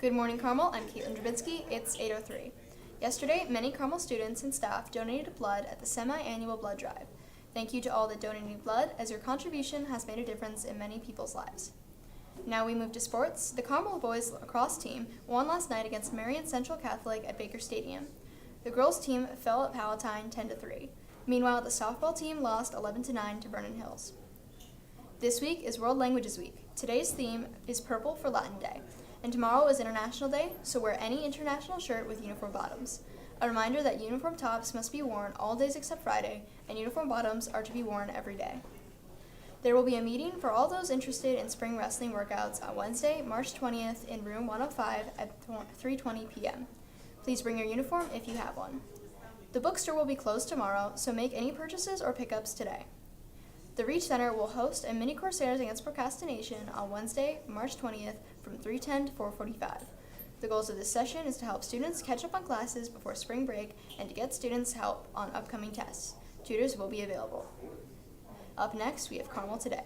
Good morning, Carmel. I'm Caitlin Drabinski. It's 8:03. Yesterday, many Carmel students and staff donated blood at the semi-annual blood drive. Thank you to all that donated blood, as your contribution has made a difference in many people's lives. Now we move to sports. The Carmel boys lacrosse team won last night against Marion Central Catholic at Baker Stadium. The girls team fell at Palatine 10-3. Meanwhile, the softball team lost 11-9 to Vernon Hills. This week is World Languages Week. Today's theme is purple for Latin Day. And tomorrow is International Day, so wear any international shirt with uniform bottoms. A reminder that uniform tops must be worn all days except Friday, and uniform bottoms are to be worn every day. There will be a meeting for all those interested in spring wrestling workouts on Wednesday, March 20th in room 105 at 3:20 p.m. Please bring your uniform if you have one. The bookstore will be closed tomorrow, so make any purchases or pickups today. The Reach Center will host a mini Courseiras Against Procrastination on Wednesday, March 20th from 3:10 to 4:45. The goals of this session is to help students catch up on classes before spring break and to get students help on upcoming tests. Tutors will be available. Up next, we have Carmel Today.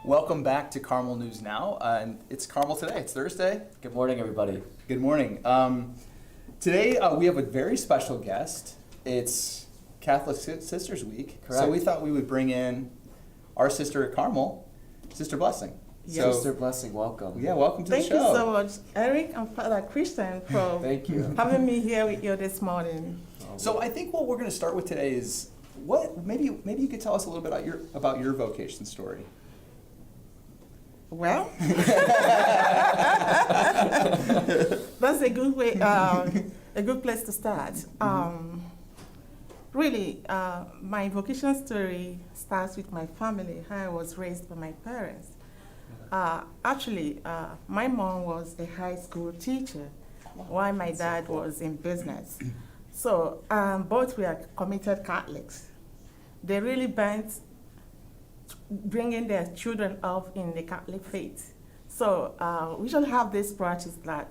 Welcome back to Carmel News Now, and it's Carmel Today. It's Thursday. Good morning, everybody. Good morning. Today we have a very special guest. It's Catholic Sisters Week, Correct. So we thought we would bring in our sister at Carmel, Sister Blessing. Yes. Sister Blessing, welcome. Yeah, welcome to Thank the show. you so much, Eric and Father Christian, for Thank you. having me here with you this morning. So I think what we're going to start with today is maybe you could tell us a little bit about your vocation story. Well, that's a good way, a good place to start. Really, my vocation story starts with my family, how I was raised by my parents. Actually, my mom was a high school teacher, while my dad was in business. So both were committed Catholics. They really bent bringing their children up in the Catholic faith. So we should have this practice that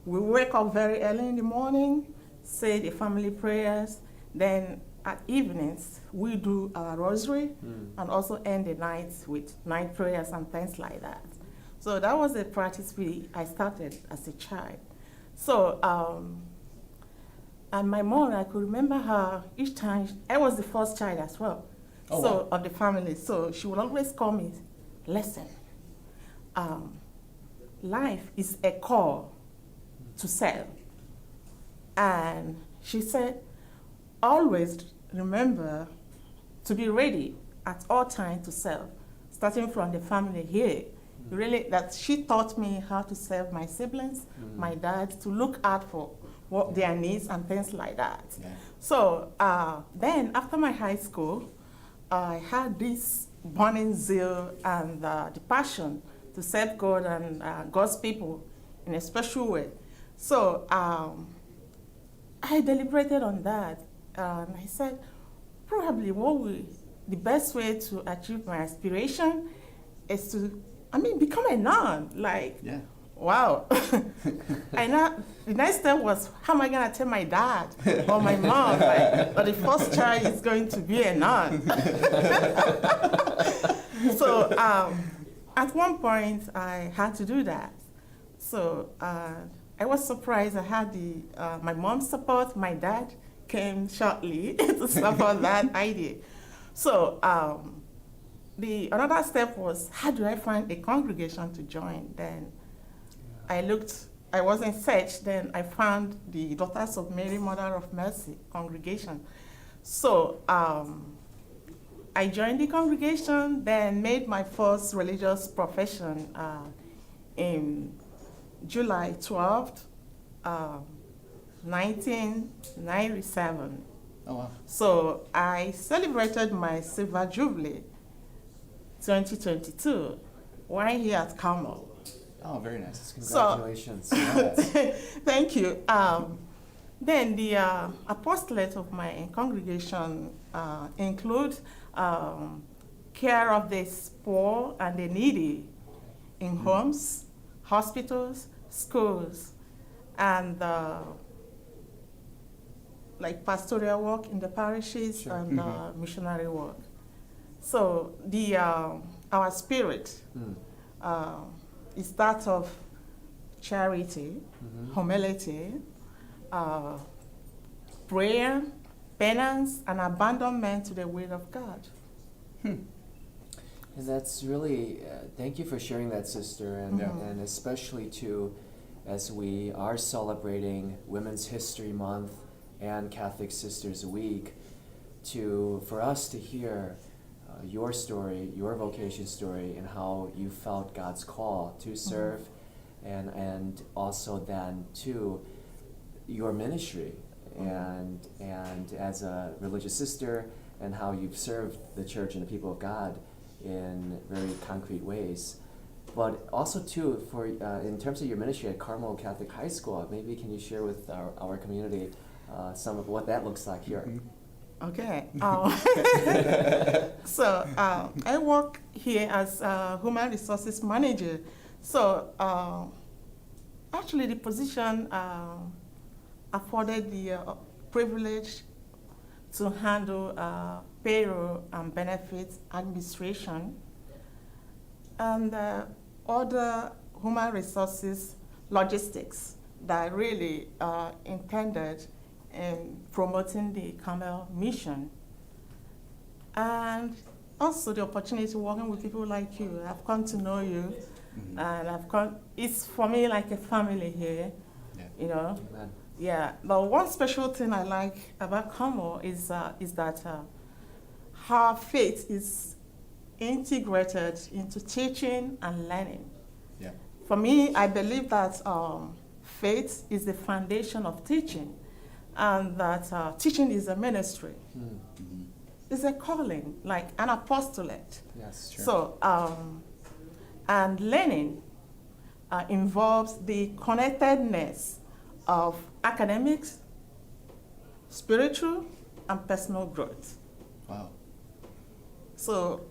we wake up very early in the morning, say the family prayers, then at evenings we do our rosary and also end the night with night prayers and things like that. So that was a practice I started as a child. So and my mom, I could remember her each time. I was the first child as well. Oh, so wow. of the family, so she would always call me, listen, life is a call to serve. And she said, always remember to be ready at all times to serve, starting from the family here. Really, that she taught me how to serve my siblings, my dad, to look out for what their needs and things like that. Yeah. So then after my high school, I had this burning zeal and the passion to serve God and God's people in a special way. So I deliberated on that, and I said, probably the best way to achieve my aspiration is to, become a nun. Like, Yeah. wow. The next step was, how am I going to tell my dad or my mom, like, that the first child is going to be a nun? So at one point, I had to do that. So I was surprised. I had my mom's support. My dad came shortly to support that idea. So another step was, how do I find a congregation to join? Then I was in search, then I found the Daughters of Mary, Mother of Mercy congregation. So I joined the congregation, then made my first religious profession in July 12th, 1997. Oh, wow. So I celebrated my Silver Jubilee 2022 while here at Carmel. Oh, very nice. Congratulations. Thank you. Then the apostolate of my congregation includes care of the poor and the needy in homes, hospitals, schools, and like pastoral work in the parishes and missionary work. So our spirit is that of charity, humility, prayer, penance, and abandonment to the will of God. And that's really, thank you for sharing that, sister, and especially too, as we are celebrating Women's History Month and Catholic Sisters Week, for us to hear your story, your vocation story, and how you felt God's call to serve, and also then too, your ministry, and as a religious sister, and how you've served the church and the people of God in very concrete ways. But also too, for in terms of your ministry at Carmel Catholic High School, maybe can you share with our community some of what that looks like here? Okay. So I work here as a human resources manager. So actually the position afforded the privilege to handle payroll and benefits administration and other human resources logistics that really intended in promoting the Carmel mission. And also the opportunity working with people like you. I've come to know you, and it's for me like a family here, you know. Amen. Yeah, but one special thing I like about Carmel is that her faith is integrated into teaching and learning. Yeah. For me, I believe that faith is the foundation of teaching, and that teaching is a ministry. It's a calling, like an apostolate. Yes, sure. So, and learning involves the connectedness of academics, spiritual, and personal growth. Wow. So,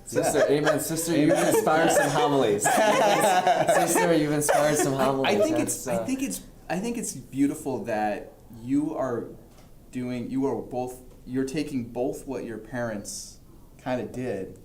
Sister, amen. Sister, you've inspired some homilies. Sister, you've inspired some homilies. I think it's beautiful that you're taking both what your parents kind of did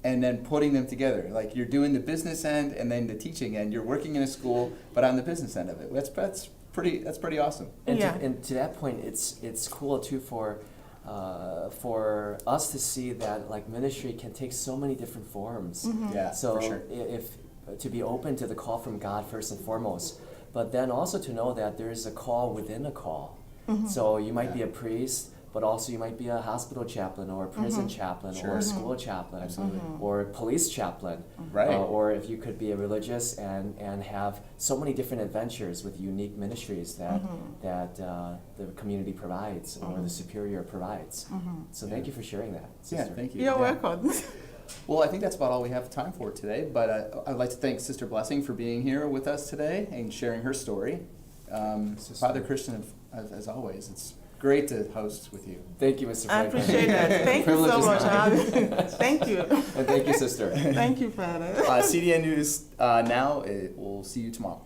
and then putting them together. Like you're doing the business end and then the teaching end. You're working in a school, but on the business end of it. That's pretty awesome. And, yeah. and to that point, it's cool too for us to see that like ministry can take so many different forms. Yeah, So for sure. if to be open to the call from God first and foremost, but then also to know that there is a call within a call. So you might be a priest, but also you might be a hospital chaplain or a prison chaplain or a school chaplain or a police chaplain. Right. Or if you could be a religious and have so many different adventures with unique ministries that the community provides or the superior provides. So thank you for sharing that, Yeah, sister. thank you. you're Yeah. welcome. Well, I think that's about all we have time for today, but I'd like to thank Sister Blessing for being here with us today and sharing her story. Father Christian, as always, it's great to host with you. Thank you, Mr. I Franklin. appreciate that. Thank you Privilege so is much. mine. Abby. Thank you. And thank you, sister. Thank you, Father. CDN News now. We'll see you tomorrow.